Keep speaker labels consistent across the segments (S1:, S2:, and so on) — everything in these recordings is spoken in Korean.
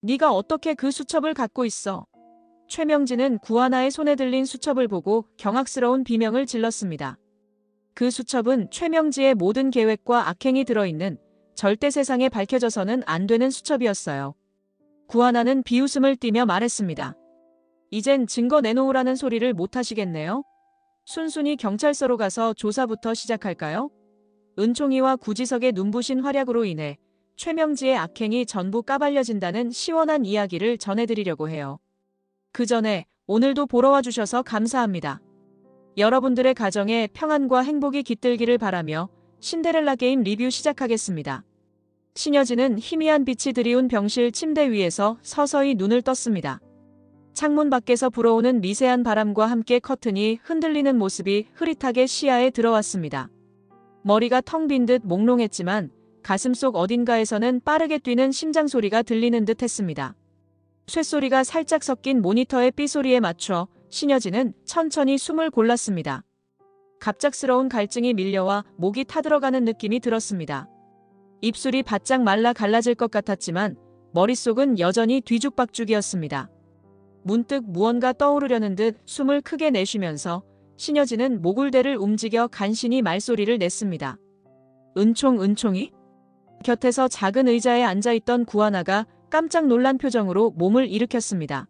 S1: 네가 어떻게 그 수첩을 갖고 있어? 최명진은 구하나의 손에 들린 수첩을 보고 경악스러운 비명을 질렀습니다. 그 수첩은 최명지의 모든 계획과 악행이 들어있는 절대 세상에 밝혀져서는 안 되는 수첩이었어요. 구하나는 비웃음을 띠며 말했습니다. 이젠 증거 내놓으라는 소리를 못 하시겠네요? 순순히 경찰서로 가서 조사부터 시작할까요? 은총이와 구지석의 눈부신 활약으로 인해 최명지의 악행이 전부 까발려진다는 시원한 이야기를 전해드리려고 해요. 그 전에 오늘도 보러 와주셔서 감사합니다. 여러분들의 가정에 평안과 행복이 깃들기를 바라며 신데렐라 게임 리뷰 시작하겠습니다. 신여진은 희미한 빛이 드리운 병실 침대 위에서 서서히 눈을 떴습니다. 창문 밖에서 불어오는 미세한 바람과 함께 커튼이 흔들리는 모습이 흐릿하게 시야에 들어왔습니다. 머리가 텅 빈 듯 몽롱했지만 가슴속 어딘가에서는 빠르게 뛰는 심장 소리가 들리는 듯 했습니다. 쇳소리가 살짝 섞인 모니터의 삐소리에 맞춰 신여진은 천천히 숨을 골랐습니다. 갑작스러운 갈증이 밀려와 목이 타들어가는 느낌이 들었습니다. 입술이 바짝 말라 갈라질 것 같았지만 머릿속은 여전히 뒤죽박죽이었습니다. 문득 무언가 떠오르려는 듯 숨을 크게 내쉬면서 신여진은 목울대를 움직여 간신히 말소리를 냈습니다. 은총이? 곁에서 작은 의자에 앉아있던 구하나가 깜짝 놀란 표정으로 몸을 일으켰습니다.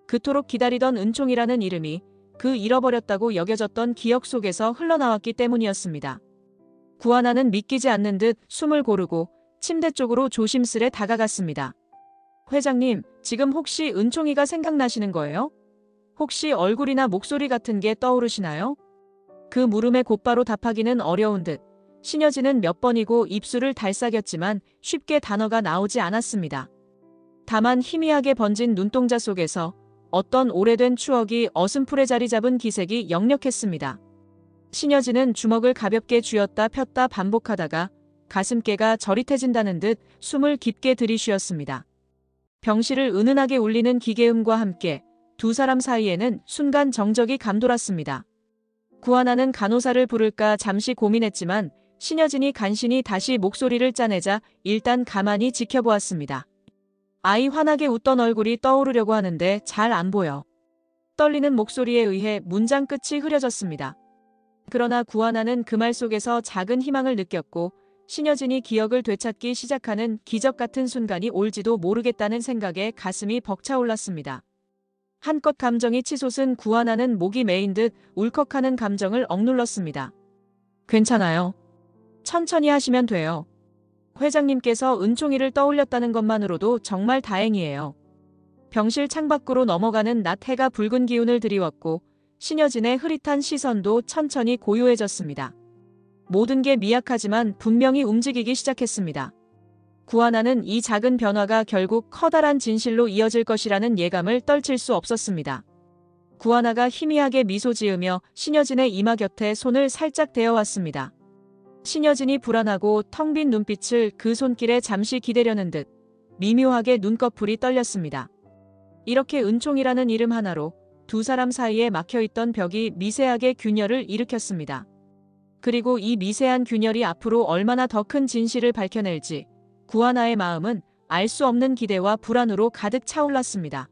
S1: 그토록 기다리던 은총이라는 이름이 그 잃어버렸다고 여겨졌던 기억 속에서 흘러나왔기 때문이었습니다. 구하나는 믿기지 않는 듯 숨을 고르고 침대 쪽으로 조심스레 다가갔습니다. 회장님, 지금 혹시 은총이가 생각나시는 거예요? 혹시 얼굴이나 목소리 같은 게 떠오르시나요? 그 물음에 곧바로 답하기는 어려운 듯 신여진은 몇 번이고 입술을 달싹였지만 쉽게 단어가 나오지 않았습니다. 다만 희미하게 번진 눈동자 속에서 어떤 오래된 추억이 어슴풀에 자리 잡은 기색이 역력했습니다. 신여진은 주먹을 가볍게 쥐었다 폈다 반복하다가 가슴께가 저릿해진다는 듯 숨을 깊게 들이쉬었습니다. 병실을 은은하게 울리는 기계음과 함께 두 사람 사이에는 순간 정적이 감돌았습니다. 구하나는 간호사를 부를까 잠시 고민했지만 신여진이 간신히 다시 목소리를 짜내자 일단 가만히 지켜보았습니다. 아이 환하게 웃던 얼굴이 떠오르려고 하는데 잘 안 보여. 떨리는 목소리에 의해 문장 끝이 흐려졌습니다. 그러나 구하나는 그 말 속에서 작은 희망을 느꼈고 신여진이 기억을 되찾기 시작하는 기적 같은 순간이 올지도 모르겠다는 생각에 가슴이 벅차올랐습니다. 한껏 감정이 치솟은 구하나는 목이 메인 듯 울컥하는 감정을 억눌렀습니다. 괜찮아요. 천천히 하시면 돼요. 회장님께서 은총이를 떠올렸다는 것만으로도 정말 다행이에요. 병실 창밖으로 넘어가는 낮 해가 붉은 기운을 드리웠고 신여진의 흐릿한 시선도 천천히 고요해졌습니다. 모든 게 미약하지만 분명히 움직이기 시작했습니다. 구하나는 이 작은 변화가 결국 커다란 진실로 이어질 것이라는 예감을 떨칠 수 없었습니다. 구하나가 희미하게 미소 지으며 신여진의 이마 곁에 손을 살짝 대어왔습니다. 신여진이 불안하고 텅 빈 눈빛을 그 손길에 잠시 기대려는 듯 미묘하게 눈꺼풀이 떨렸습니다. 이렇게 은총이라는 이름 하나로 두 사람 사이에 막혀있던 벽이 미세하게 균열을 일으켰습니다. 그리고 이 미세한 균열이 앞으로 얼마나 더 큰 진실을 밝혀낼지 구하나의 마음은 알 수 없는 기대와 불안으로 가득 차올랐습니다.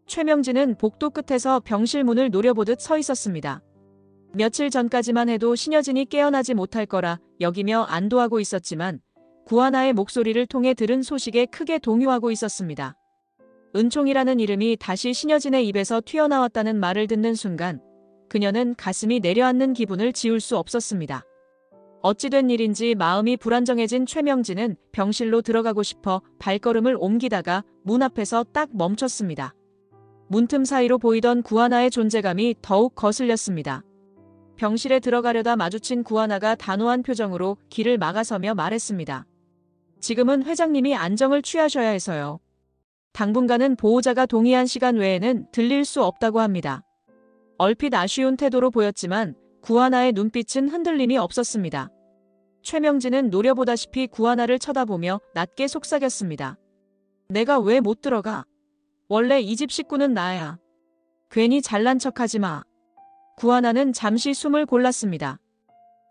S1: 최명진은 복도 끝에서 병실 문을 노려보듯 서 있었습니다. 며칠 전까지만 해도 신여진이 깨어나지 못할 거라 여기며 안도하고 있었지만 구하나의 목소리를 통해 들은 소식에 크게 동요하고 있었습니다. 은총이라는 이름이 다시 신여진의 입에서 튀어나왔다는 말을 듣는 순간 그녀는 가슴이 내려앉는 기분을 지울 수 없었습니다. 어찌된 일인지 마음이 불안정해진 최명진은 병실로 들어가고 싶어 발걸음을 옮기다가 문 앞에서 딱 멈췄습니다. 문틈 사이로 보이던 구하나의 존재감이 더욱 거슬렸습니다. 병실에 들어가려다 마주친 구하나가 단호한 표정으로 길을 막아서며 말했습니다. 지금은 회장님이 안정을 취하셔야 해서요. 당분간은 보호자가 동의한 시간 외에는 들릴 수 없다고 합니다. 얼핏 아쉬운 태도로 보였지만 구하나의 눈빛은 흔들림이 없었습니다. 최명진은 노려보다시피 구하나를 쳐다보며 낮게 속삭였습니다. 내가 왜 못 들어가? 원래 이 집 식구는 나야. 괜히 잘난 척하지 마. 구하나는 잠시 숨을 골랐습니다.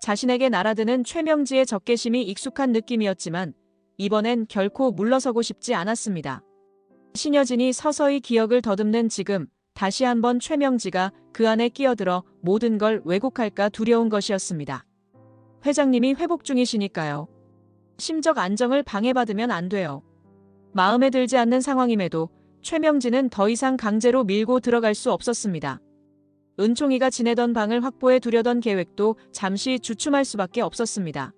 S1: 자신에게 날아드는 최명지의 적개심이 익숙한 느낌이었지만 이번엔 결코 물러서고 싶지 않았습니다. 신여진이 서서히 기억을 더듬는 지금 다시 한번 최명지가 그 안에 끼어들어 모든 걸 왜곡할까 두려운 것이었습니다. 회장님이 회복 중이시니까요. 심적 안정을 방해받으면 안 돼요. 마음에 들지 않는 상황임에도 최명지는 더 이상 강제로 밀고 들어갈 수 없었습니다. 은총이가 지내던 방을 확보해 두려던 계획도 잠시 주춤할 수밖에 없었습니다.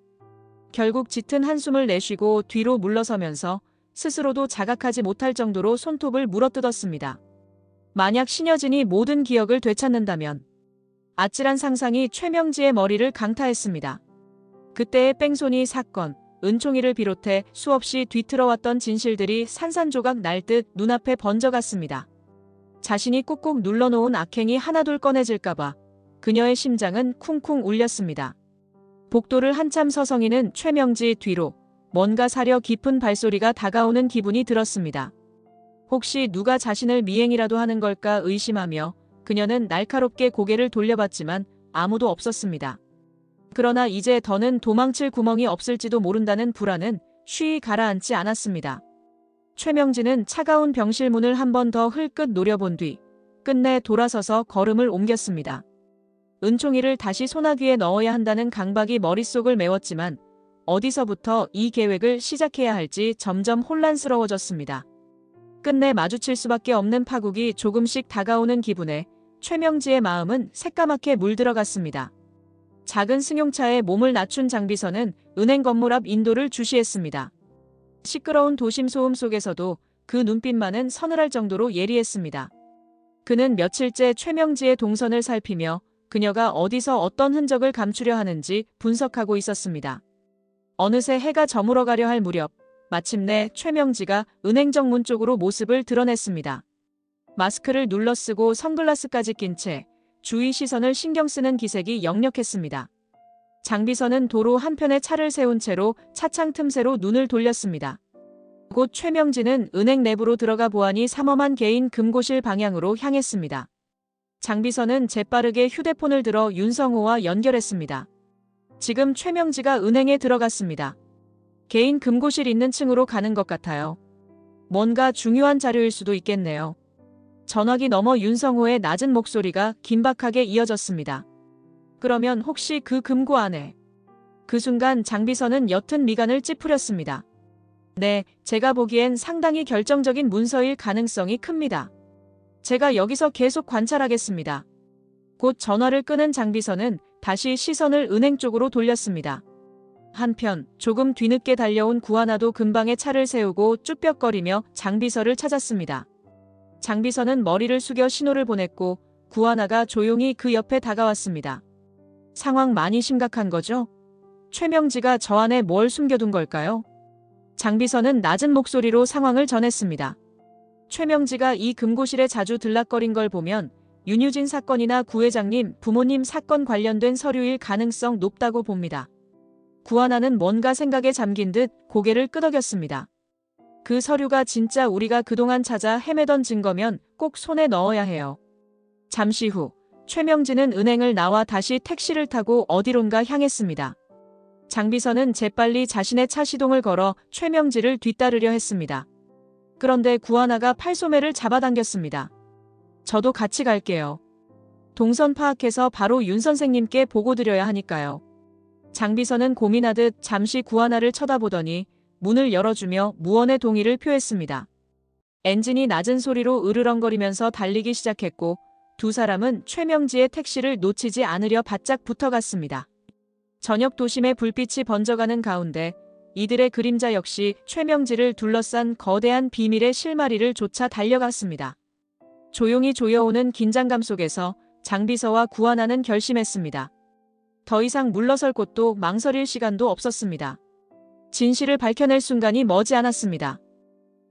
S1: 결국 짙은 한숨을 내쉬고 뒤로 물러서면서 스스로도 자각하지 못할 정도로 손톱을 물어뜯었습니다. 만약 신여진이 모든 기억을 되찾는다면. 아찔한 상상이 최명지의 머리를 강타했습니다. 그때의 뺑소니 사건, 은총이를 비롯해 수없이 뒤틀어왔던 진실들이 산산조각 날 듯 눈앞에 번져갔습니다. 자신이 꾹꾹 눌러놓은 악행이 하나둘 꺼내질까봐 그녀의 심장은 쿵쿵 울렸습니다. 복도를 한참 서성이는 최명지 뒤로 뭔가 사려 깊은 발소리가 다가오는 기분이 들었습니다. 혹시 누가 자신을 미행이라도 하는 걸까 의심하며 그녀는 날카롭게 고개를 돌려봤지만 아무도 없었습니다. 그러나 이제 더는 도망칠 구멍이 없을지도 모른다는 불안은 쉬이 가라앉지 않았습니다. 최명지는 차가운 병실문을 한 번 더 흘끗 노려본 뒤 끝내 돌아서서 걸음을 옮겼습니다. 은총이를 다시 소나귀에 넣어야 한다는 강박이 머릿속을 메웠지만 어디서부터 이 계획을 시작해야 할지 점점 혼란스러워졌습니다. 끝내 마주칠 수밖에 없는 파국이 조금씩 다가오는 기분에 최명지의 마음은 새까맣게 물들어갔습니다. 작은 승용차에 몸을 낮춘 장비서는 은행 건물 앞 인도를 주시했습니다. 시끄러운 도심 소음 속에서도 그 눈빛만은 서늘할 정도로 예리했습니다. 그는 며칠째 최명지의 동선을 살피며 그녀가 어디서 어떤 흔적을 감추려 하는지 분석하고 있었습니다. 어느새 해가 저물어가려 할 무렵 마침내 최명지가 은행 정문 쪽으로 모습을 드러냈습니다. 마스크를 눌러쓰고 선글라스까지 낀 채 주위 시선을 신경 쓰는 기색이 역력했습니다. 장비서는 도로 한편에 차를 세운 채로 차창 틈새로 눈을 돌렸습니다. 곧 최명지는 은행 내부로 들어가 보아니 삼엄한 개인 금고실 방향으로 향했습니다. 장비서는 재빠르게 휴대폰을 들어 윤성호와 연결했습니다. 지금 최명지가 은행에 들어갔습니다. 개인 금고실 있는 층으로 가는 것 같아요. 뭔가 중요한 자료일 수도 있겠네요. 전화기 너머 윤성호의 낮은 목소리가 긴박하게 이어졌습니다. 그러면 혹시 그 금고 안에? 그 순간 장비서는 옅은 미간을 찌푸렸습니다. 네, 제가 보기엔 상당히 결정적인 문서일 가능성이 큽니다. 제가 여기서 계속 관찰하겠습니다. 곧 전화를 끄는 장비서는 다시 시선을 은행 쪽으로 돌렸습니다. 한편 조금 뒤늦게 달려온 구하나도 근방에 차를 세우고 쭈뼛거리며 장비서를 찾았습니다. 장비서는 머리를 숙여 신호를 보냈고 구하나가 조용히 그 옆에 다가왔습니다. 상황 많이 심각한 거죠? 최명지가 저 안에 뭘 숨겨둔 걸까요? 장비서는 낮은 목소리로 상황을 전했습니다. 최명지가 이 금고실에 자주 들락거린 걸 보면 윤유진 사건이나 구 회장님 부모님 사건 관련된 서류일 가능성 높다고 봅니다. 구하나는 뭔가 생각에 잠긴 듯 고개를 끄덕였습니다. 그 서류가 진짜 우리가 그동안 찾아 헤매던 증거면 꼭 손에 넣어야 해요. 잠시 후 최명지는 은행을 나와 다시 택시를 타고 어디론가 향했습니다. 장비서는 재빨리 자신의 차 시동을 걸어 최명지를 뒤따르려 했습니다. 그런데 구하나가 팔소매를 잡아당겼습니다. 저도 같이 갈게요. 동선 파악해서 바로 윤 선생님께 보고드려야 하니까요. 장비서는 고민하듯 잠시 구하나를 쳐다보더니 문을 열어주며 무언의 동의를 표했습니다. 엔진이 낮은 소리로 으르렁거리면서 달리기 시작했고 두 사람은 최명지의 택시를 놓치지 않으려 바짝 붙어갔습니다. 저녁 도심의 불빛이 번져가는 가운데 이들의 그림자 역시 최명지를 둘러싼 거대한 비밀의 실마리를 쫓아 달려갔습니다. 조용히 조여오는 긴장감 속에서 장비서와 구하나는 결심했습니다. 더 이상 물러설 곳도 망설일 시간도 없었습니다. 진실을 밝혀낼 순간이 머지않았습니다.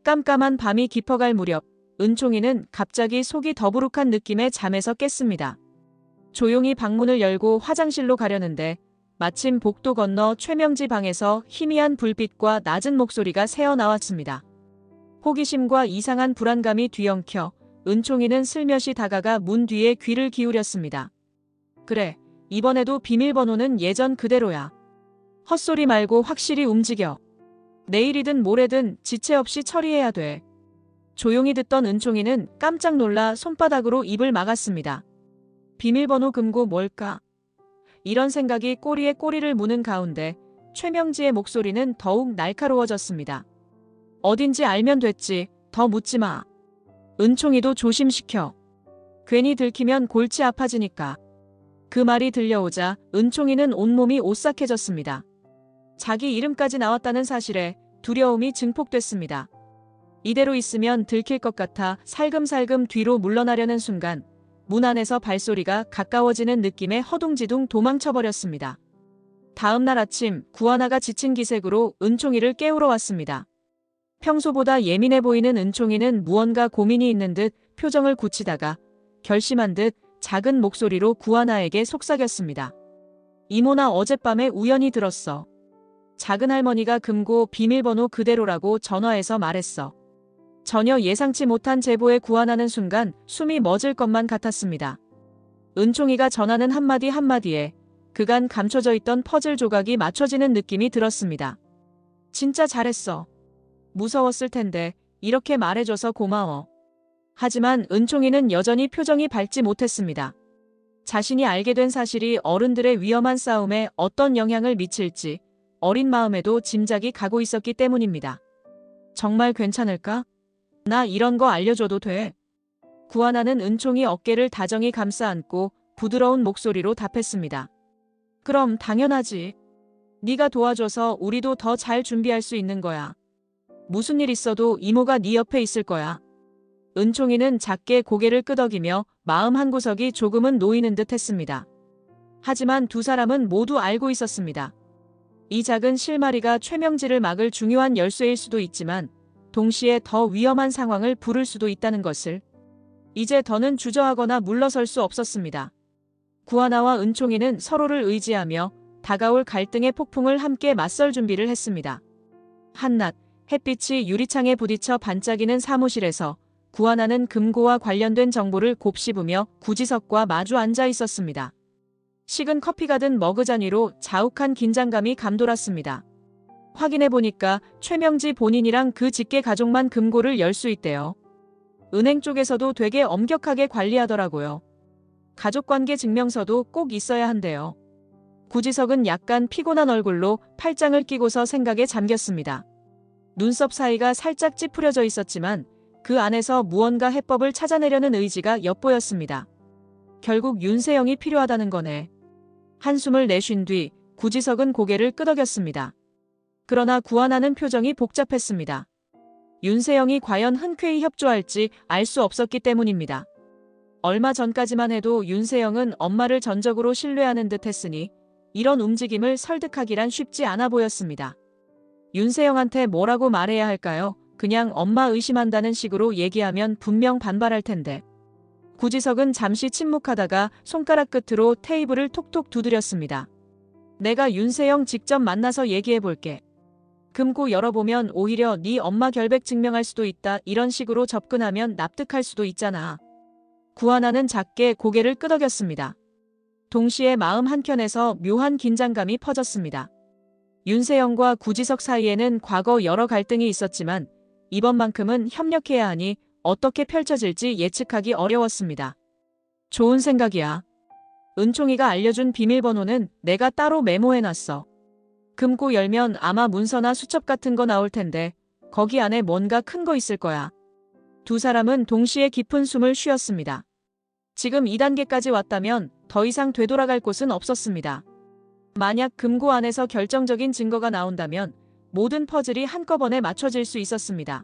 S1: 깜깜한 밤이 깊어갈 무렵 은총이는 갑자기 속이 더부룩한 느낌에 잠에서 깼습니다. 조용히 방문을 열고 화장실로 가려는데 마침 복도 건너 최명지 방에서 희미한 불빛과 낮은 목소리가 새어나왔습니다. 호기심과 이상한 불안감이 뒤엉켜 은총이는 슬며시 다가가 문 뒤에 귀를 기울였습니다. 그래, 이번에도 비밀번호는 예전 그대로야. 헛소리 말고 확실히 움직여. 내일이든 모레든 지체 없이 처리해야 돼. 조용히 듣던 은총이는 깜짝 놀라 손바닥으로 입을 막았습니다. 비밀번호 금고 뭘까? 이런 생각이 꼬리에 꼬리를 무는 가운데 최명지의 목소리는 더욱 날카로워졌습니다. 어딘지 알면 됐지. 더 묻지 마. 은총이도 조심시켜. 괜히 들키면 골치 아파지니까. 그 말이 들려오자 은총이는 온몸이 오싹해졌습니다. 자기 이름까지 나왔다는 사실에 두려움이 증폭됐습니다. 이대로 있으면 들킬 것 같아 살금살금 뒤로 물러나려는 순간 문 안에서 발소리가 가까워지는 느낌에 허둥지둥 도망쳐버렸습니다. 다음 날 아침 구하나가 지친 기색으로 은총이를 깨우러 왔습니다. 평소보다 예민해 보이는 은총이는 무언가 고민이 있는 듯 표정을 굳히다가 결심한 듯 작은 목소리로 구하나에게 속삭였습니다. 이모나 어젯밤에 우연히 들었어. 작은 할머니가 금고 비밀번호 그대로라고 전화해서 말했어. 전혀 예상치 못한 제보에 구하나는 순간 숨이 멎을 것만 같았습니다. 은총이가 전하는 한마디 한마디에 그간 감춰져 있던 퍼즐 조각이 맞춰지는 느낌이 들었습니다. 진짜 잘했어. 무서웠을 텐데 이렇게 말해줘서 고마워. 하지만 은총이는 여전히 표정이 밝지 못했습니다. 자신이 알게 된 사실이 어른들의 위험한 싸움에 어떤 영향을 미칠지 어린 마음에도 짐작이 가고 있었기 때문입니다. 정말 괜찮을까? 나 이런 거 알려줘도 돼? 구하나는 은총이 어깨를 다정히 감싸 안고 부드러운 목소리로 답했습니다. 그럼 당연하지. 네가 도와줘서 우리도 더 잘 준비할 수 있는 거야. 무슨 일 있어도 이모가 네 옆에 있을 거야. 은총이는 작게 고개를 끄덕이며 마음 한구석이 조금은 놓이는 듯 했습니다. 하지만 두 사람은 모두 알고 있었습니다. 이 작은 실마리가 최명지를 막을 중요한 열쇠일 수도 있지만 동시에 더 위험한 상황을 부를 수도 있다는 것을. 이제 더는 주저하거나 물러설 수 없었습니다. 구하나와 은총이는 서로를 의지하며 다가올 갈등의 폭풍을 함께 맞설 준비를 했습니다. 한낮 햇빛이 유리창에 부딪혀 반짝이는 사무실에서 구하나는 금고와 관련된 정보를 곱씹으며 구지석과 마주 앉아 있었습니다. 식은 커피가 든 머그잔 위로 자욱한 긴장감이 감돌았습니다. 확인해보니까 최명지 본인이랑 그 직계 가족만 금고를 열 수 있대요. 은행 쪽에서도 되게 엄격하게 관리하더라고요. 가족관계 증명서도 꼭 있어야 한대요. 구지석은 약간 피곤한 얼굴로 팔짱을 끼고서 생각에 잠겼습니다. 눈썹 사이가 살짝 찌푸려져 있었지만 그 안에서 무언가 해법을 찾아내려는 의지가 엿보였습니다. 결국 윤세영이 필요하다는 거네. 한숨을 내쉰 뒤 구지석은 고개를 끄덕였습니다. 그러나 구하나는 표정이 복잡했습니다. 윤세영이 과연 흔쾌히 협조할지 알 수 없었기 때문입니다. 얼마 전까지만 해도 윤세영은 엄마를 전적으로 신뢰하는 듯 했으니 이런 움직임을 설득하기란 쉽지 않아 보였습니다. 윤세영한테 뭐라고 말해야 할까요? 그냥 엄마 의심한다는 식으로 얘기하면 분명 반발할 텐데. 구지석은 잠시 침묵하다가 손가락 끝으로 테이블을 톡톡 두드렸습니다. 내가 윤세영 직접 만나서 얘기해볼게. 금고 열어보면 오히려 네 엄마 결백 증명할 수도 있다. 이런 식으로 접근하면 납득할 수도 있잖아. 구하나는 작게 고개를 끄덕였습니다. 동시에 마음 한켠에서 묘한 긴장감이 퍼졌습니다. 윤세영과 구지석 사이에는 과거 여러 갈등이 있었지만 이번만큼은 협력해야 하니 어떻게 펼쳐질지 예측하기 어려웠습니다. 좋은 생각이야. 은총이가 알려준 비밀번호는 내가 따로 메모해놨어. 금고 열면 아마 문서나 수첩 같은 거 나올 텐데 거기 안에 뭔가 큰 거 있을 거야. 두 사람은 동시에 깊은 숨을 쉬었습니다. 지금 2단계까지 왔다면 더 이상 되돌아갈 곳은 없었습니다. 만약 금고 안에서 결정적인 증거가 나온다면 모든 퍼즐이 한꺼번에 맞춰질 수 있었습니다.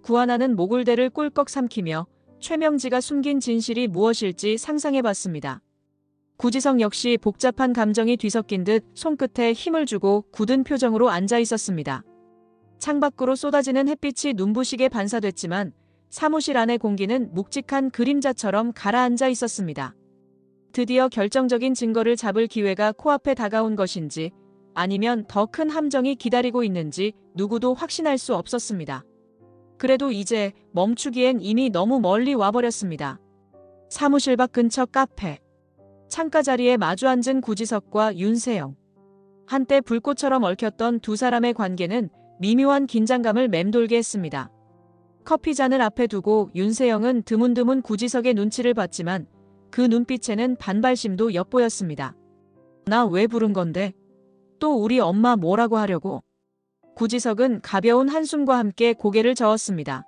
S1: 구하나는 목을대를 꿀꺽 삼키며 최명지가 숨긴 진실이 무엇일지 상상해봤습니다. 구지석 역시 복잡한 감정이 뒤섞인 듯 손끝에 힘을 주고 굳은 표정으로 앉아 있었습니다. 창밖으로 쏟아지는 햇빛이 눈부시게 반사됐지만 사무실 안의 공기는 묵직한 그림자처럼 가라앉아 있었습니다. 드디어 결정적인 증거를 잡을 기회가 코앞에 다가온 것인지 아니면 더 큰 함정이 기다리고 있는지 누구도 확신할 수 없었습니다. 그래도 이제 멈추기엔 이미 너무 멀리 와버렸습니다. 사무실 밖 근처 카페. 창가 자리에 마주 앉은 구지석과 윤세영. 한때 불꽃처럼 얽혔던 두 사람의 관계는 미묘한 긴장감을 맴돌게 했습니다. 커피잔을 앞에 두고 윤세영은 드문드문 구지석의 눈치를 봤지만 그 눈빛에는 반발심도 엿보였습니다. 나 왜 부른 건데? 또 우리 엄마 뭐라고 하려고? 구지석은 가벼운 한숨과 함께 고개를 저었습니다.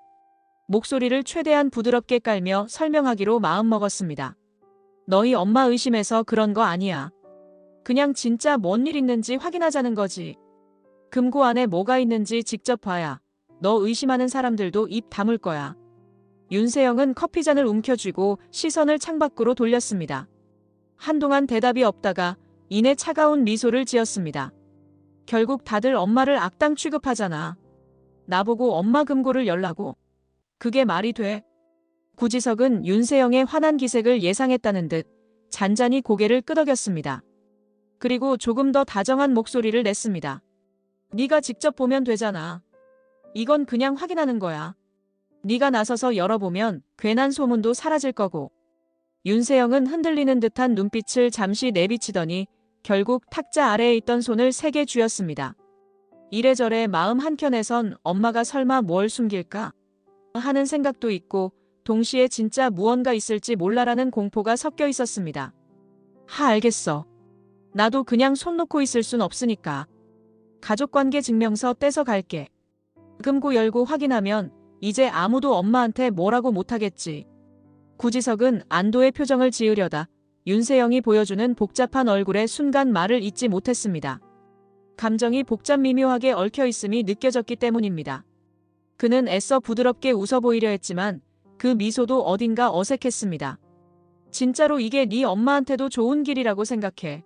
S1: 목소리를 최대한 부드럽게 깔며 설명하기로 마음먹었습니다. 너희 엄마 의심해서 그런 거 아니야. 그냥 진짜 뭔 일 있는지 확인하자는 거지. 금고 안에 뭐가 있는지 직접 봐야 너 의심하는 사람들도 입 다물 거야. 윤세영은 커피잔을 움켜쥐고 시선을 창밖으로 돌렸습니다. 한동안 대답이 없다가 이내 차가운 미소를 지었습니다. 결국 다들 엄마를 악당 취급하잖아. 나보고 엄마 금고를 열라고. 그게 말이 돼? 구지석은 윤세영의 화난 기색을 예상했다는 듯 잔잔히 고개를 끄덕였습니다. 그리고 조금 더 다정한 목소리를 냈습니다. 네가 직접 보면 되잖아. 이건 그냥 확인하는 거야. 네가 나서서 열어보면 괜한 소문도 사라질 거고. 윤세영은 흔들리는 듯한 눈빛을 잠시 내비치더니 결국 탁자 아래에 있던 손을 세게 쥐었습니다. 이래저래 마음 한켠에선 엄마가 설마 뭘 숨길까 하는 생각도 있고 동시에 진짜 무언가 있을지 몰라라는 공포가 섞여 있었습니다. 알겠어. 나도 그냥 손 놓고 있을 순 없으니까. 가족관계 증명서 떼서 갈게. 금고 열고 확인하면 이제 아무도 엄마한테 뭐라고 못하겠지. 구지석은 안도의 표정을 지으려다 윤세영이 보여주는 복잡한 얼굴에 순간 말을 잇지 못했습니다. 감정이 복잡 미묘하게 얽혀 있음이 느껴졌기 때문입니다. 그는 애써 부드럽게 웃어 보이려 했지만 그 미소도 어딘가 어색했습니다. 진짜로 이게 네 엄마한테도 좋은 길이라고 생각해.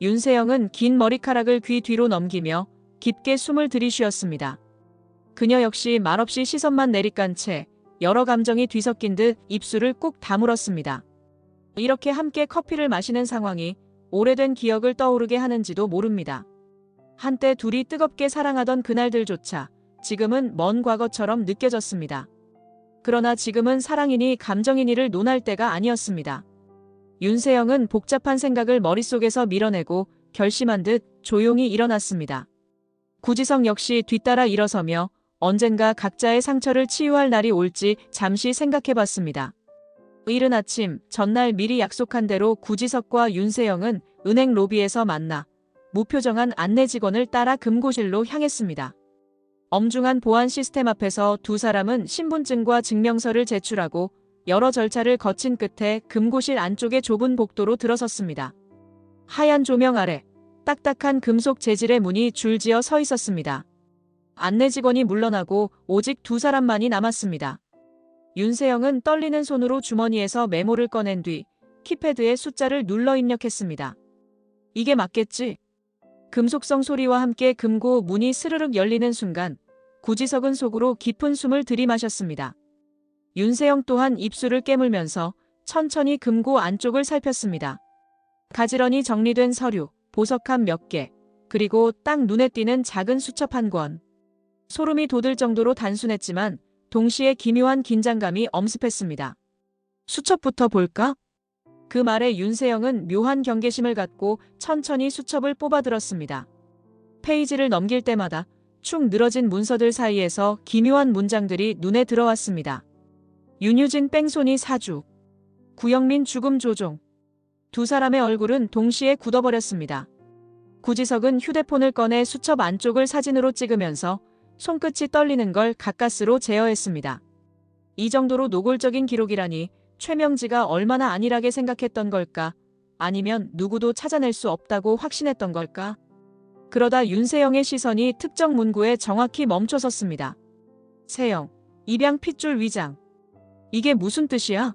S1: 윤세영은 긴 머리카락을 귀 뒤로 넘기며 깊게 숨을 들이쉬었습니다. 그녀 역시 말없이 시선만 내리깐 채 여러 감정이 뒤섞인 듯 입술을 꾹 다물었습니다. 이렇게 함께 커피를 마시는 상황이 오래된 기억을 떠오르게 하는지도 모릅니다. 한때 둘이 뜨겁게 사랑하던 그날들조차 지금은 먼 과거처럼 느껴졌습니다. 그러나 지금은 사랑이니 감정이니를 논할 때가 아니었습니다. 윤세영은 복잡한 생각을 머릿속에서 밀어내고 결심한 듯 조용히 일어났습니다. 구지석 역시 뒤따라 일어서며 언젠가 각자의 상처를 치유할 날이 올지 잠시 생각해봤습니다. 이른 아침 전날 미리 약속한 대로 구지석과 윤세영은 은행 로비에서 만나 무표정한 안내 직원을 따라 금고실로 향했습니다. 엄중한 보안 시스템 앞에서 두 사람은 신분증과 증명서를 제출하고 여러 절차를 거친 끝에 금고실 안쪽의 좁은 복도로 들어섰습니다. 하얀 조명 아래 딱딱한 금속 재질의 문이 줄지어 서 있었습니다. 안내 직원이 물러나고 오직 두 사람만이 남았습니다. 윤세영은 떨리는 손으로 주머니에서 메모를 꺼낸 뒤 키패드에 숫자를 눌러 입력했습니다. 이게 맞겠지? 금속성 소리와 함께 금고 문이 스르륵 열리는 순간 구지석은 속으로 깊은 숨을 들이마셨습니다. 윤세영 또한 입술을 깨물면서 천천히 금고 안쪽을 살폈습니다. 가지런히 정리된 서류, 보석함 몇 개, 그리고 딱 눈에 띄는 작은 수첩 한 권. 소름이 돋을 정도로 단순했지만 동시에 기묘한 긴장감이 엄습했습니다. 수첩부터 볼까? 그 말에 윤세영은 묘한 경계심을 갖고 천천히 수첩을 뽑아들었습니다. 페이지를 넘길 때마다 축 늘어진 문서들 사이에서 기묘한 문장들이 눈에 들어왔습니다. 윤유진 뺑소니 사주, 구영민 죽음 조종. 두 사람의 얼굴은 동시에 굳어버렸습니다. 구지석은 휴대폰을 꺼내 수첩 안쪽을 사진으로 찍으면서 손끝이 떨리는 걸 가까스로 제어했습니다. 이 정도로 노골적인 기록이라니 최명지가 얼마나 안일하게 생각했던 걸까? 아니면 누구도 찾아낼 수 없다고 확신했던 걸까? 그러다 윤세영의 시선이 특정 문구에 정확히 멈춰섰습니다. 세영, 입양 핏줄 위장. 이게 무슨 뜻이야?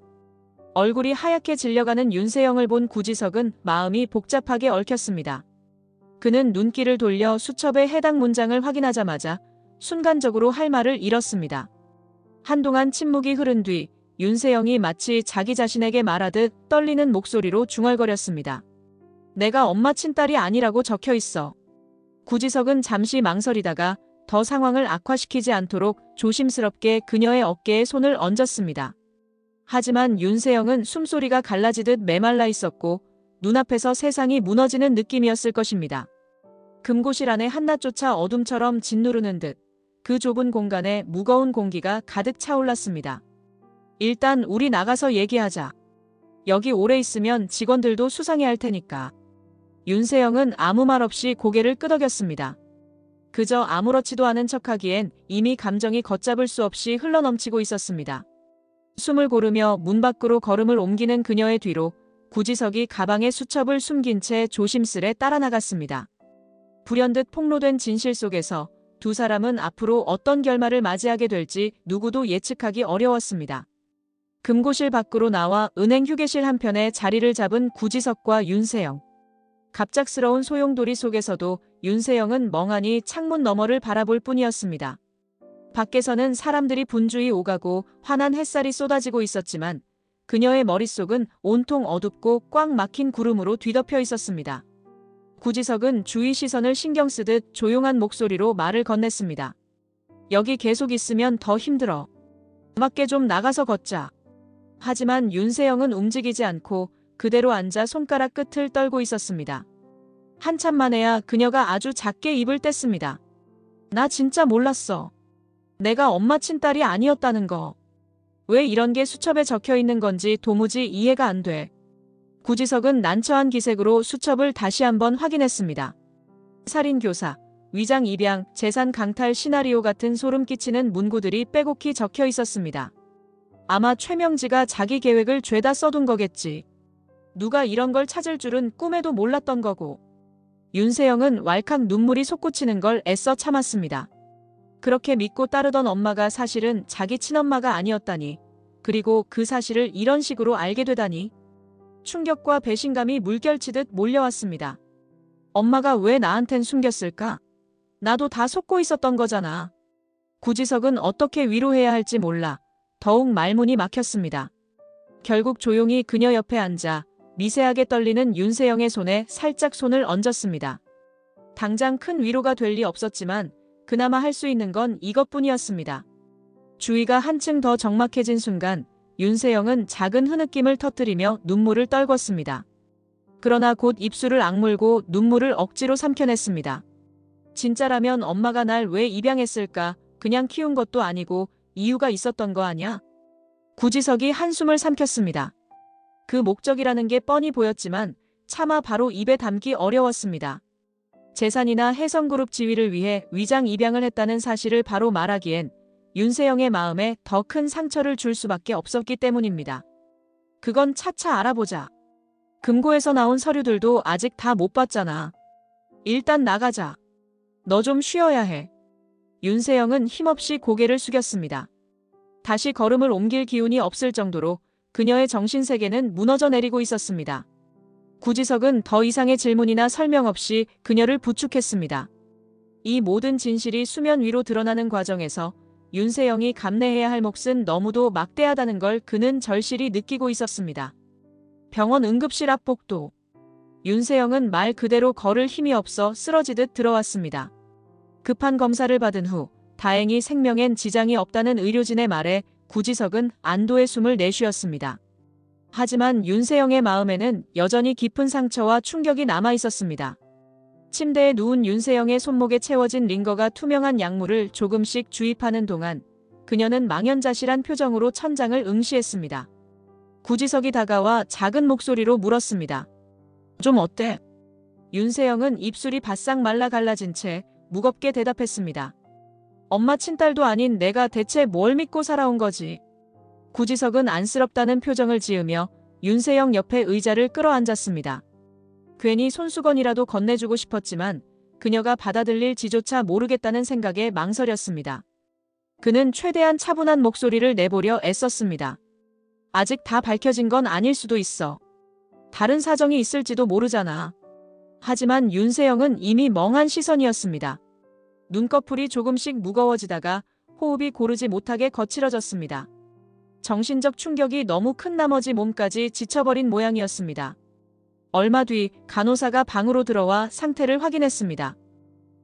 S1: 얼굴이 하얗게 질려가는 윤세영을 본 구지석은 마음이 복잡하게 얽혔습니다. 그는 눈길을 돌려 수첩의 해당 문장을 확인하자마자 순간적으로 할 말을 잃었습니다. 한동안 침묵이 흐른 뒤 윤세영이 마치 자기 자신에게 말하듯 떨리는 목소리로 중얼거렸습니다. 내가 엄마 친딸이 아니라고 적혀 있어. 구지석은 잠시 망설이다가 더 상황을 악화시키지 않도록 조심스럽게 그녀의 어깨에 손을 얹었습니다. 하지만 윤세영은 숨소리가 갈라지듯 메말라 있었고 눈앞에서 세상이 무너지는 느낌이었을 것입니다. 금고실 안의 한낮조차 어둠처럼 짓누르는 듯 그 좁은 공간에 무거운 공기가 가득 차올랐습니다. 일단 우리 나가서 얘기하자. 여기 오래 있으면 직원들도 수상해할 테니까. 윤세영은 아무 말 없이 고개를 끄덕였습니다. 그저 아무렇지도 않은 척하기엔 이미 감정이 걷잡을 수 없이 흘러넘치고 있었습니다. 숨을 고르며 문 밖으로 걸음을 옮기는 그녀의 뒤로 구지석이 가방에 수첩을 숨긴 채 조심스레 따라 나갔습니다. 불현듯 폭로된 진실 속에서 두 사람은 앞으로 어떤 결말을 맞이하게 될지 누구도 예측하기 어려웠습니다. 금고실 밖으로 나와 은행 휴게실 한편에 자리를 잡은 구지석과 윤세영. 갑작스러운 소용돌이 속에서도 윤세영은 멍하니 창문 너머를 바라볼 뿐이었습니다. 밖에서는 사람들이 분주히 오가고 환한 햇살이 쏟아지고 있었지만 그녀의 머릿속은 온통 어둡고 꽉 막힌 구름으로 뒤덮여 있었습니다. 구지석은 주위 시선을 신경 쓰듯 조용한 목소리로 말을 건넸습니다. 여기 계속 있으면 더 힘들어. 밖에 좀 나가서 걷자. 하지만 윤세영은 움직이지 않고 그대로 앉아 손가락 끝을 떨고 있었습니다. 한참 만에야 그녀가 아주 작게 입을 뗐습니다. 나 진짜 몰랐어. 내가 엄마 친딸이 아니었다는 거. 왜 이런 게 수첩에 적혀 있는 건지 도무지 이해가 안 돼. 구지석은 난처한 기색으로 수첩을 다시 한번 확인했습니다. 살인교사, 위장 입양, 재산 강탈 시나리오 같은 소름 끼치는 문구들이 빼곡히 적혀 있었습니다. 아마 최명지가 자기 계획을 죄다 써둔 거겠지. 누가 이런 걸 찾을 줄은 꿈에도 몰랐던 거고. 윤세영은 왈칵 눈물이 솟구치는 걸 애써 참았습니다. 그렇게 믿고 따르던 엄마가 사실은 자기 친엄마가 아니었다니. 그리고 그 사실을 이런 식으로 알게 되다니. 충격과 배신감이 물결치듯 몰려왔습니다. 엄마가 왜 나한텐 숨겼을까? 나도 다 속고 있었던 거잖아. 구지석은 어떻게 위로해야 할지 몰라 더욱 말문이 막혔습니다. 결국 조용히 그녀 옆에 앉아 미세하게 떨리는 윤세영의 손에 살짝 손을 얹었습니다. 당장 큰 위로가 될 리 없었지만 그나마 할 수 있는 건 이것뿐이었습니다. 주위가 한층 더 적막해진 순간 윤세영은 작은 흐느낌을 터뜨리며 눈물을 떨궜습니다. 그러나 곧 입술을 악물고 눈물을 억지로 삼켜냈습니다. 진짜라면 엄마가 날 왜 입양했을까? 그냥 키운 것도 아니고 이유가 있었던 거 아냐? 구지석이 한숨을 삼켰습니다. 그 목적이라는 게 뻔히 보였지만 차마 바로 입에 담기 어려웠습니다. 재산이나 혜성그룹 지위를 위해 위장 입양을 했다는 사실을 바로 말하기엔 윤세영의 마음에 더 큰 상처를 줄 수밖에 없었기 때문입니다. 그건 차차 알아보자. 금고에서 나온 서류들도 아직 다 못 봤잖아. 일단 나가자. 너 좀 쉬어야 해. 윤세영은 힘없이 고개를 숙였습니다. 다시 걸음을 옮길 기운이 없을 정도로 그녀의 정신세계는 무너져 내리고 있었습니다. 구지석은 더 이상의 질문이나 설명 없이 그녀를 부축했습니다. 이 모든 진실이 수면 위로 드러나는 과정에서 윤세영이 감내해야 할 몫은 너무도 막대하다는 걸 그는 절실히 느끼고 있었습니다. 병원 응급실 앞 복도. 윤세영은 말 그대로 걸을 힘이 없어 쓰러지듯 들어왔습니다. 급한 검사를 받은 후 다행히 생명엔 지장이 없다는 의료진의 말에 구지석은 안도의 숨을 내쉬었습니다. 하지만 윤세영의 마음에는 여전히 깊은 상처와 충격이 남아 있었습니다. 침대에 누운 윤세영의 손목에 채워진 링거가 투명한 약물을 조금씩 주입하는 동안 그녀는 망연자실한 표정으로 천장을 응시했습니다. 구지석이 다가와 작은 목소리로 물었습니다. 좀 어때? 윤세영은 입술이 바싹 말라 갈라진 채 무겁게 대답했습니다. 엄마 친딸도 아닌 내가 대체 뭘 믿고 살아온 거지? 구지석은 안쓰럽다는 표정을 지으며 윤세영 옆에 의자를 끌어앉았습니다. 괜히 손수건이라도 건네주고 싶었지만 그녀가 받아들일 지조차 모르겠다는 생각에 망설였습니다. 그는 최대한 차분한 목소리를 내보려 애썼습니다. 아직 다 밝혀진 건 아닐 수도 있어. 다른 사정이 있을지도 모르잖아. 하지만 윤세영은 이미 멍한 시선이었습니다. 눈꺼풀이 조금씩 무거워지다가 호흡이 고르지 못하게 거칠어졌습니다. 정신적 충격이 너무 큰 나머지 몸까지 지쳐버린 모양이었습니다. 얼마 뒤 간호사가 방으로 들어와 상태를 확인했습니다.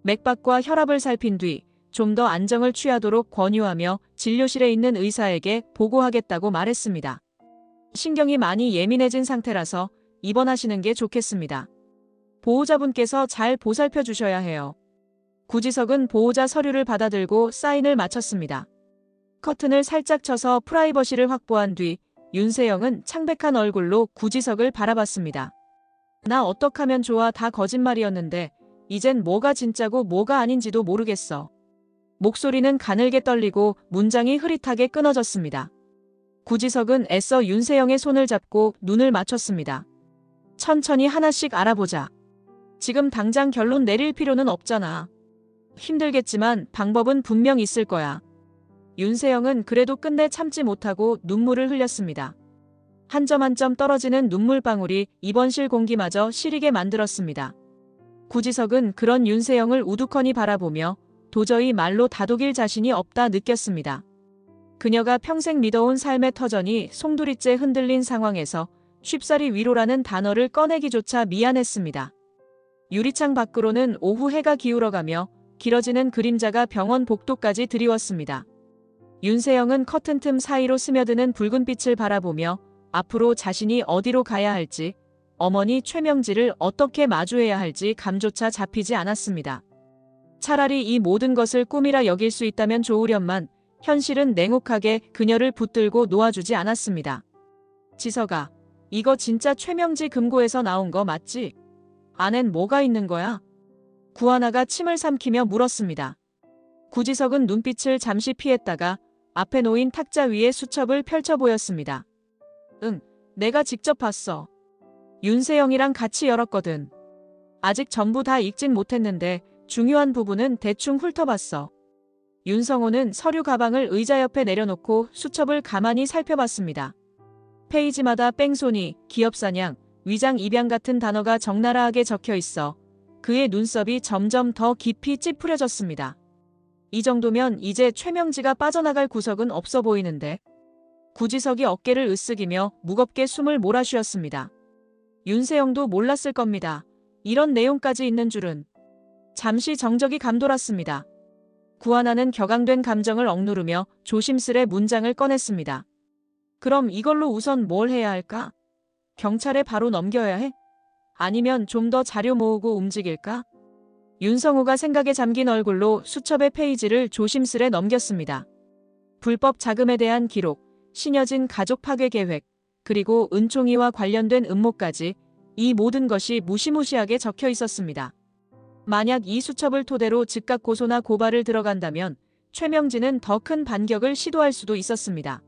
S1: 맥박과 혈압을 살핀 뒤 좀 더 안정을 취하도록 권유하며 진료실에 있는 의사에게 보고하겠다고 말했습니다. 신경이 많이 예민해진 상태라서 입원하시는 게 좋겠습니다. 보호자분께서 잘 보살펴 주셔야 해요. 구지석은 보호자 서류를 받아들고 사인을 마쳤습니다. 커튼을 살짝 쳐서 프라이버시를 확보한 뒤 윤세영은 창백한 얼굴로 구지석을 바라봤습니다. 나 어떡하면 좋아. 다 거짓말이었는데 이젠 뭐가 진짜고 뭐가 아닌지도 모르겠어. 목소리는 가늘게 떨리고 문장이 흐릿하게 끊어졌습니다. 구지석은 애써 윤세영의 손을 잡고 눈을 맞췄습니다. 천천히 하나씩 알아보자. 지금 당장 결론 내릴 필요는 없잖아. 힘들겠지만 방법은 분명 있을 거야. 윤세영은 그래도 끝내 참지 못하고 눈물을 흘렸습니다. 한 점 한 점 떨어지는 눈물방울이 입원실 공기마저 시리게 만들었습니다. 구지석은 그런 윤세영을 우두커니 바라보며 도저히 말로 다독일 자신이 없다 느꼈습니다. 그녀가 평생 믿어온 삶의 터전이 송두리째 흔들린 상황에서 쉽사리 위로라는 단어를 꺼내기조차 미안했습니다. 유리창 밖으로는 오후 해가 기울어가며 길어지는 그림자가 병원 복도까지 드리웠습니다. 윤세영은 커튼 틈 사이로 스며드는 붉은 빛을 바라보며 앞으로 자신이 어디로 가야 할지, 어머니 최명지를 어떻게 마주해야 할지 감조차 잡히지 않았습니다. 차라리 이 모든 것을 꿈이라 여길 수 있다면 좋으련만 현실은 냉혹하게 그녀를 붙들고 놓아주지 않았습니다. 지석아, 이거 진짜 최명지 금고에서 나온 거 맞지? 안엔 뭐가 있는 거야? 구하나가 침을 삼키며 물었습니다. 구지석은 눈빛을 잠시 피했다가 앞에 놓인 탁자 위에 수첩을 펼쳐 보였습니다. 응, 내가 직접 봤어. 윤세영이랑 같이 열었거든. 아직 전부 다 읽진 못했는데 중요한 부분은 대충 훑어봤어. 윤성호는 서류 가방을 의자 옆에 내려놓고 수첩을 가만히 살펴봤습니다. 페이지마다 뺑소니, 기업사냥, 위장 입양 같은 단어가 적나라하게 적혀 있어 그의 눈썹이 점점 더 깊이 찌푸려졌습니다. 이 정도면 이제 최명지가 빠져나갈 구석은 없어 보이는데. 구지석이 어깨를 으쓱이며 무겁게 숨을 몰아쉬었습니다. 윤세영도 몰랐을 겁니다. 이런 내용까지 있는 줄은. 잠시 정적이 감돌았습니다. 구하나는 격앙된 감정을 억누르며 조심스레 문장을 꺼냈습니다. 그럼 이걸로 우선 뭘 해야 할까? 경찰에 바로 넘겨야 해? 아니면 좀 더 자료 모으고 움직일까? 윤성호가 생각에 잠긴 얼굴로 수첩의 페이지를 조심스레 넘겼습니다. 불법 자금에 대한 기록, 신여진 가족 파괴 계획, 그리고 은총이와 관련된 음모까지 이 모든 것이 무시무시하게 적혀 있었습니다. 만약 이 수첩을 토대로 즉각 고소나 고발을 들어간다면 최명진은 더 큰 반격을 시도할 수도 있었습니다.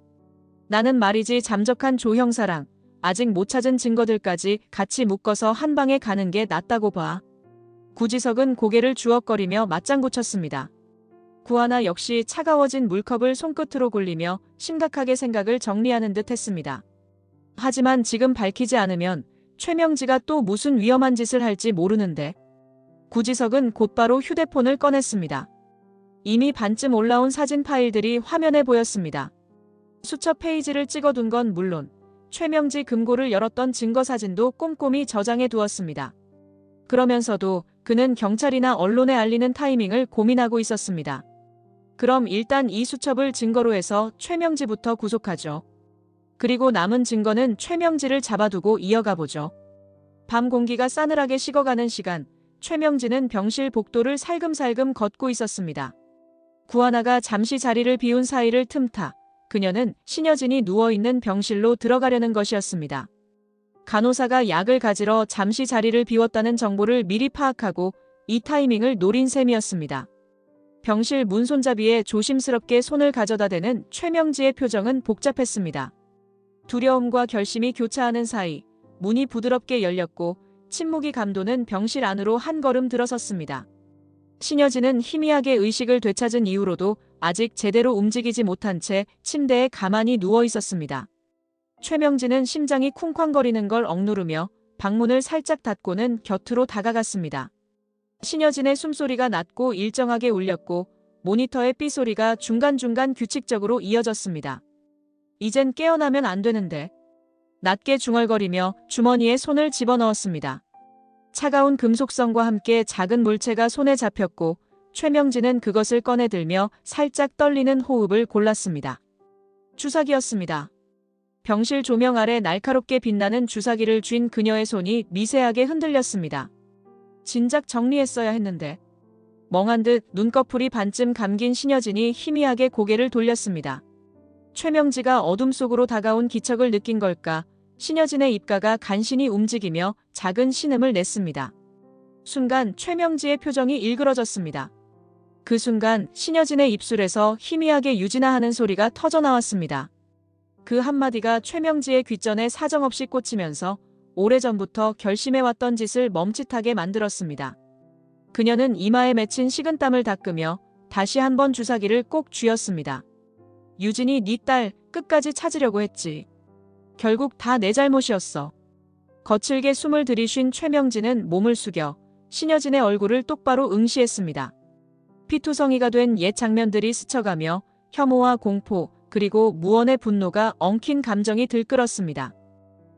S1: 나는 말이지 잠적한 조 형사랑 아직 못 찾은 증거들까지 같이 묶어서 한 방에 가는 게 낫다고 봐. 구지석은 고개를 주걱거리며 맞장구 쳤습니다. 구하나 역시 차가워진 물컵을 손끝으로 굴리며 심각하게 생각을 정리하는 듯 했습니다. 하지만 지금 밝히지 않으면 최명지가 또 무슨 위험한 짓을 할지 모르는데. 구지석은 곧바로 휴대폰을 꺼냈습니다. 이미 반쯤 올라온 사진 파일들이 화면에 보였습니다. 수첩 페이지를 찍어둔 건 물론 최명지 금고를 열었던 증거사진도 꼼꼼히 저장해 두었습니다. 그러면서도 그는 경찰이나 언론에 알리는 타이밍을 고민하고 있었습니다. 그럼 일단 이 수첩을 증거로 해서 최명지부터 구속하죠. 그리고 남은 증거는 최명지를 잡아두고 이어가 보죠. 밤 공기가 싸늘하게 식어가는 시간, 최명지는 병실 복도를 살금살금 걷고 있었습니다. 구하나가 잠시 자리를 비운 사이를 틈타 그녀는 신여진이 누워있는 병실로 들어가려는 것이었습니다. 간호사가 약을 가지러 잠시 자리를 비웠다는 정보를 미리 파악하고 이 타이밍을 노린 셈이었습니다. 병실 문 손잡이에 조심스럽게 손을 가져다 대는 최명지의 표정은 복잡했습니다. 두려움과 결심이 교차하는 사이 문이 부드럽게 열렸고 침묵이 감도는 병실 안으로 한 걸음 들어섰습니다. 신여진은 희미하게 의식을 되찾은 이후로도 아직 제대로 움직이지 못한 채 침대에 가만히 누워 있었습니다. 최명진은 심장이 쿵쾅거리는 걸 억누르며 방문을 살짝 닫고는 곁으로 다가갔습니다. 신여진의 숨소리가 낮고 일정하게 울렸고 모니터의 삐소리가 중간중간 규칙적으로 이어졌습니다. 이젠 깨어나면 안 되는데. 낮게 중얼거리며 주머니에 손을 집어넣었습니다. 차가운 금속성과 함께 작은 물체가 손에 잡혔고 최명진은 그것을 꺼내들며 살짝 떨리는 호흡을 골랐습니다. 주사기였습니다. 병실 조명 아래 날카롭게 빛나는 주사기를 쥔 그녀의 손이 미세하게 흔들렸습니다. 진작 정리했어야 했는데. 멍한 듯 눈꺼풀이 반쯤 감긴 신여진이 희미하게 고개를 돌렸습니다. 최명지가 어둠 속으로 다가온 기척을 느낀 걸까, 신여진의 입가가 간신히 움직이며 작은 신음을 냈습니다. 순간 최명지의 표정이 일그러졌습니다. 그 순간 신여진의 입술에서 희미하게 유진아 하는 소리가 터져나왔습니다. 그 한마디가 최명지의 귓전에 사정없이 꽂히면서 오래전부터 결심해왔던 짓을 멈칫하게 만들었습니다. 그녀는 이마에 맺힌 식은땀을 닦으며 다시 한번 주사기를 꼭 쥐었습니다. 유진이 네 딸 끝까지 찾으려고 했지. 결국 다 내 잘못이었어. 거칠게 숨을 들이쉰 최명진은 몸을 숙여 신여진의 얼굴을 똑바로 응시했습니다. 피투성이가 된 옛 장면들이 스쳐가며 혐오와 공포 그리고 무언의 분노가 엉킨 감정이 들끓었습니다.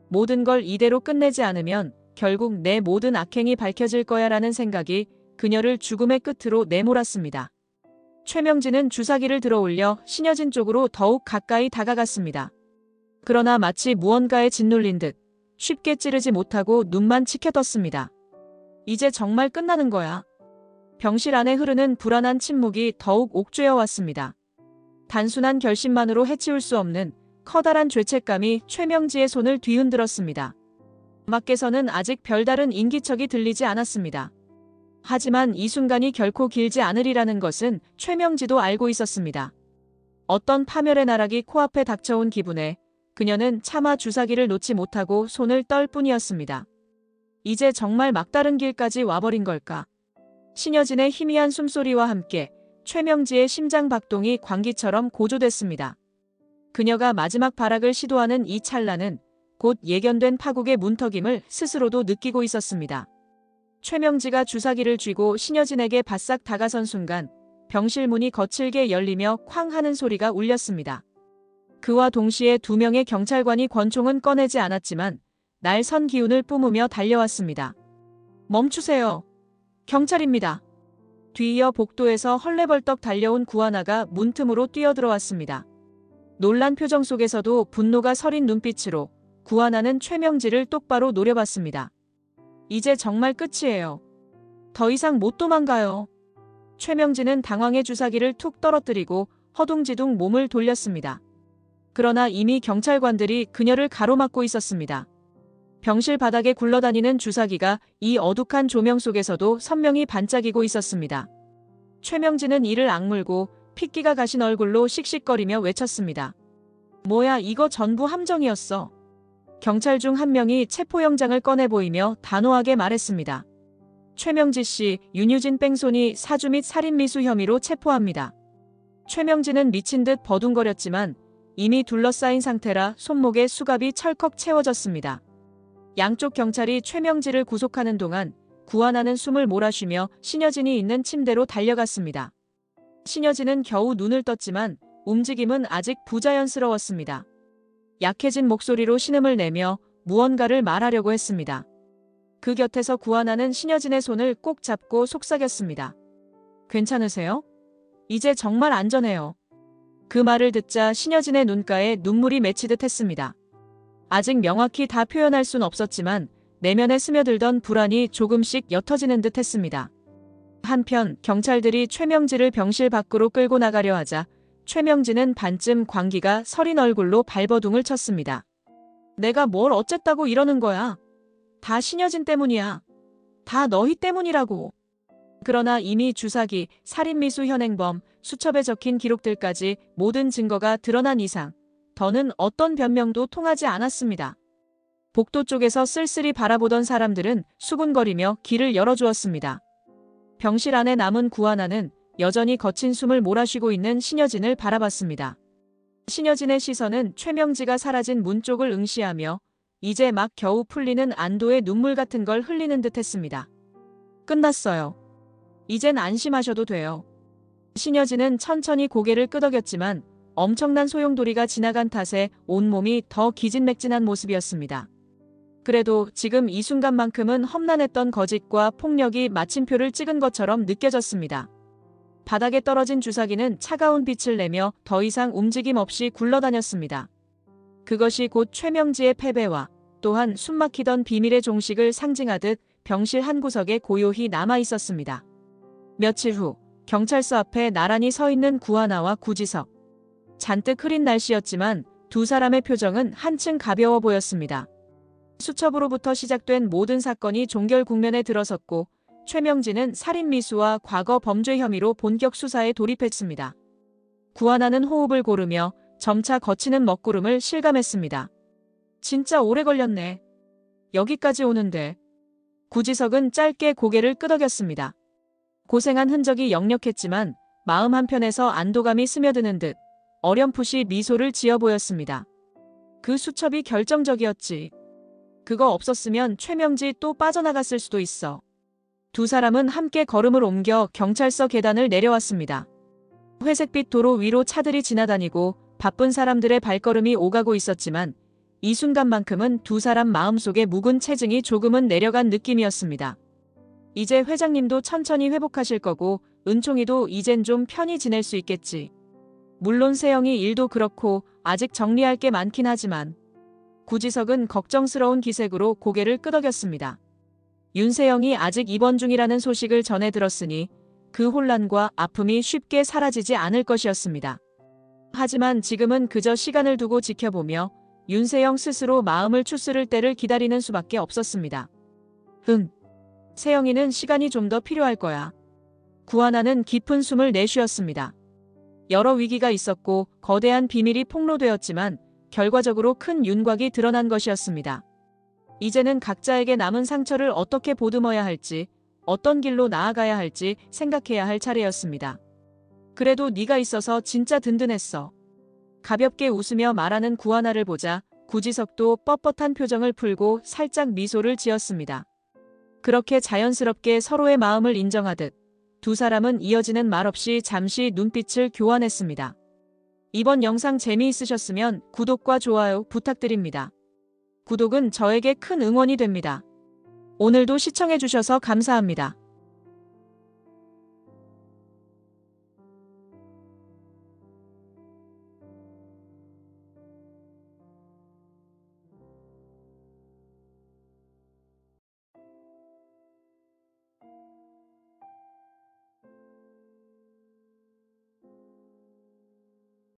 S1: 모든 걸 이대로 끝내지 않으면 결국 내 모든 악행이 밝혀질 거야라는 생각이 그녀를 죽음의 끝으로 내몰았습니다. 최명진은 주사기를 들어올려 신여진 쪽으로 더욱 가까이 다가갔습니다. 그러나 마치 무언가에 짓눌린 듯 쉽게 찌르지 못하고 눈만 치켜떴습니다. 이제 정말 끝나는 거야. 병실 안에 흐르는 불안한 침묵이 더욱 옥죄어 왔습니다. 단순한 결심만으로 해치울 수 없는 커다란 죄책감이 최명지의 손을 뒤흔들었습니다. 밖에서는 아직 별다른 인기척이 들리지 않았습니다. 하지만 이 순간이 결코 길지 않으리라는 것은 최명지도 알고 있었습니다. 어떤 파멸의 나락이 코앞에 닥쳐온 기분에 그녀는 차마 주사기를 놓지 못하고 손을 떨 뿐이었습니다. 이제 정말 막다른 길까지 와버린 걸까? 신여진의 희미한 숨소리와 함께 최명지의 심장 박동이 광기처럼 고조됐습니다. 그녀가 마지막 발악을 시도하는 이 찰나는 곧 예견된 파국의 문턱임을 스스로도 느끼고 있었습니다. 최명지가 주사기를 쥐고 신여진에게 바싹 다가선 순간 병실 문이 거칠게 열리며 쾅 하는 소리가 울렸습니다. 그와 동시에 2명의 경찰관이 권총은 꺼내지 않았지만 날선 기운을 뿜으며 달려왔습니다. 멈추세요. 경찰입니다. 뒤이어 복도에서 헐레벌떡 달려온 구하나가 문틈으로 뛰어들어왔습니다. 놀란 표정 속에서도 분노가 서린 눈빛으로 구하나는 최명지를 똑바로 노려봤습니다. 이제 정말 끝이에요. 더 이상 못 도망가요. 최명지는 당황해 주사기를 툭 떨어뜨리고 허둥지둥 몸을 돌렸습니다. 그러나 이미 경찰관들이 그녀를 가로막고 있었습니다. 병실 바닥에 굴러다니는 주사기가 이 어둑한 조명 속에서도 선명히 반짝이고 있었습니다. 최명진은 이를 악물고 핏기가 가신 얼굴로 씩씩거리며 외쳤습니다. 뭐야, 이거 전부 함정이었어. 경찰 중 한 명이 체포영장을 꺼내 보이며 단호하게 말했습니다. 최명지 씨, 윤유진 뺑소니 사주 및 살인미수 혐의로 체포합니다. 최명진은 미친 듯 버둥거렸지만 이미 둘러싸인 상태라 손목에 수갑이 철컥 채워졌습니다. 양쪽 경찰이 최명지를 구속하는 동안 구하나는 숨을 몰아쉬며 신여진이 있는 침대로 달려갔습니다. 신여진은 겨우 눈을 떴지만 움직임은 아직 부자연스러웠습니다. 약해진 목소리로 신음을 내며 무언가를 말하려고 했습니다. 그 곁에서 구하나는 신여진의 손을 꼭 잡고 속삭였습니다. 괜찮으세요? 이제 정말 안전해요. 그 말을 듣자 신여진의 눈가에 눈물이 맺히듯 했습니다. 아직 명확히 다 표현할 순 없었지만 내면에 스며들던 불안이 조금씩 옅어지는 듯 했습니다. 한편 경찰들이 최명지를 병실 밖으로 끌고 나가려 하자 최명지는 반쯤 광기가 서린 얼굴로 발버둥을 쳤습니다. 내가 뭘 어쨌다고 이러는 거야. 다 신여진 때문이야. 다 너희 때문이라고. 그러나 이미 주사기, 살인미수 현행범, 수첩에 적힌 기록들까지 모든 증거가 드러난 이상 더는 어떤 변명도 통하지 않았습니다. 복도 쪽에서 쓸쓸히 바라보던 사람들은 수군거리며 길을 열어주었습니다. 병실 안에 남은 구하나는 여전히 거친 숨을 몰아쉬고 있는 신여진을 바라봤습니다. 신여진의 시선은 최명지가 사라진 문 쪽을 응시하며 이제 막 겨우 풀리는 안도의 눈물 같은 걸 흘리는 듯 했습니다. 끝났어요. 이젠 안심하셔도 돼요. 신여진은 천천히 고개를 끄덕였지만 엄청난 소용돌이가 지나간 탓에 온몸이 더 기진맥진한 모습이었습니다. 그래도 지금 이 순간만큼은 험난했던 거짓과 폭력이 마침표를 찍은 것처럼 느껴졌습니다. 바닥에 떨어진 주사기는 차가운 빛을 내며 더 이상 움직임 없이 굴러다녔습니다. 그것이 곧 최명지의 패배와 또한 숨막히던 비밀의 종식을 상징하듯 병실 한 구석에 고요히 남아 있었습니다. 며칠 후 경찰서 앞에 나란히 서 있는 구하나와 구지석. 잔뜩 흐린 날씨였지만 두 사람의 표정은 한층 가벼워 보였습니다. 수첩으로부터 시작된 모든 사건이 종결 국면에 들어섰고 최명진은 살인미수와 과거 범죄 혐의로 본격 수사에 돌입했습니다. 구하나는 호흡을 고르며 점차 거치는 먹구름을 실감했습니다. 진짜 오래 걸렸네. 여기까지 오는데. 구지석은 짧게 고개를 끄덕였습니다. 고생한 흔적이 역력했지만 마음 한편에서 안도감이 스며드는 듯 어렴풋이 미소를 지어 보였습니다. 그 수첩이 결정적이었지. 그거 없었으면 최명지 또 빠져나갔을 수도 있어. 두 사람은 함께 걸음을 옮겨 경찰서 계단을 내려왔습니다. 회색빛 도로 위로 차들이 지나다니고 바쁜 사람들의 발걸음이 오가고 있었지만 이 순간만큼은 두 사람 마음속에 묵은 체증이 조금은 내려간 느낌이었습니다. 이제 회장님도 천천히 회복하실 거고 은총이도 이젠 좀 편히 지낼 수 있겠지. 물론 세영이 일도 그렇고 아직 정리할 게 많긴 하지만. 구지석은 걱정스러운 기색으로 고개를 끄덕였습니다. 윤세영이 아직 입원 중이라는 소식을 전해 들었으니 그 혼란과 아픔이 쉽게 사라지지 않을 것이었습니다. 하지만 지금은 그저 시간을 두고 지켜보며 윤세영 스스로 마음을 추스를 때를 기다리는 수밖에 없었습니다. 세영이는 시간이 좀 더 필요할 거야. 구하나는 깊은 숨을 내쉬었습니다. 여러 위기가 있었고 거대한 비밀이 폭로되었지만 결과적으로 큰 윤곽이 드러난 것이었습니다. 이제는 각자에게 남은 상처를 어떻게 보듬어야 할지, 어떤 길로 나아가야 할지 생각해야 할 차례였습니다. 그래도 네가 있어서 진짜 든든했어. 가볍게 웃으며 말하는 구하나를 보자 구지석도 뻣뻣한 표정을 풀고 살짝 미소를 지었습니다. 그렇게 자연스럽게 서로의 마음을 인정하듯 두 사람은 이어지는 말 없이 잠시 눈빛을 교환했습니다. 이번 영상 재미있으셨으면 구독과 좋아요 부탁드립니다. 구독은 저에게 큰 응원이 됩니다. 오늘도 시청해주셔서 감사합니다.